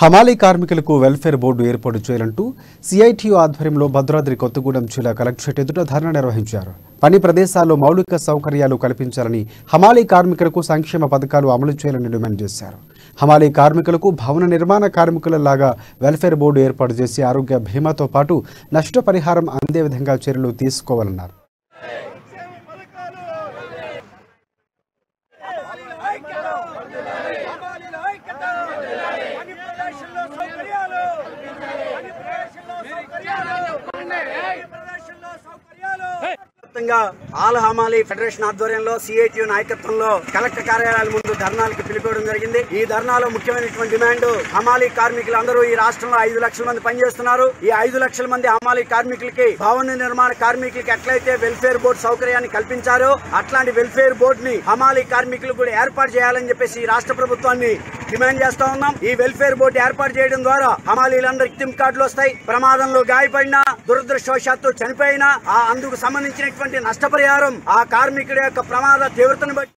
హమాలీ కార్మికులకు welfare board ఏర్పాటు చేయాలంటూ సిఐటియు ఆధ్వర్యంలో భద్రాద్రి కొత్తగూడెం జిల్లా కలెక్టరేట్ ఎదుట ధర్నా నిర్వహించారు. పని ప్రదేశాల్లో మౌలిక సౌకర్యాలు కల్పించాలని, హమాలీ కార్మికులకు సంక్షేమ పథకాలు అమలు చేయాలని డిమాండ్ చేశారు. హమాలీ కార్మికులకు భవన నిర్మాణ కార్మికులలాగా వెల్ఫేర్ బోర్డు ఏర్పాటు చేసి ఆరోగ్య బీమాతో పాటు నష్టపరిహారం అందే విధంగా చర్యలు తీసుకోవాలన్నారు. ఆల్ హమాలీ ఫెడరేషన్ ఆధ్వర్యంలో సిఐటియు నాయకత్వంలో కలెక్టర్ కార్యాలయాల ముందు ధర్నాలకు పిలుపుకోవడం జరిగింది. ఈ ధర్నాలో ముఖ్యమైనటువంటి డిమాండ్, హమాలీ కార్మికులు అందరూ ఈ రాష్ట్రంలో 5 లక్షల మంది పనిచేస్తున్నారు. ఈ 5 లక్షల మంది హమాలీ కార్మికులకి, భవన నిర్మాణ కార్మికులకి ఎట్లయితే వెల్ఫేర్ బోర్డు సౌకర్యాన్ని కల్పించారో అట్లాంటి వెల్ఫేర్ బోర్డు ని హమాలీ కార్మికులు కూడా ఏర్పాటు చేయాలని చెప్పేసి రాష్ట్ర ప్రభుత్వాన్ని డిమాండ్ చేస్తా ఉన్నాం. ఈ వెల్ఫేర్ బోర్డు ఏర్పాటు చేయడం ద్వారా హమాలీలందరికీ టిమ్ కార్డులు వస్తాయి. ప్రమాదంలో గాయపడినా, దురదృష్టవశాత్తు చనిపోయినా అందుకు సంబంధించినటువంటి నష్టపరిహారం ఆ కార్మికుడి యొక్క ప్రమాద తీవ్రతను బట్టి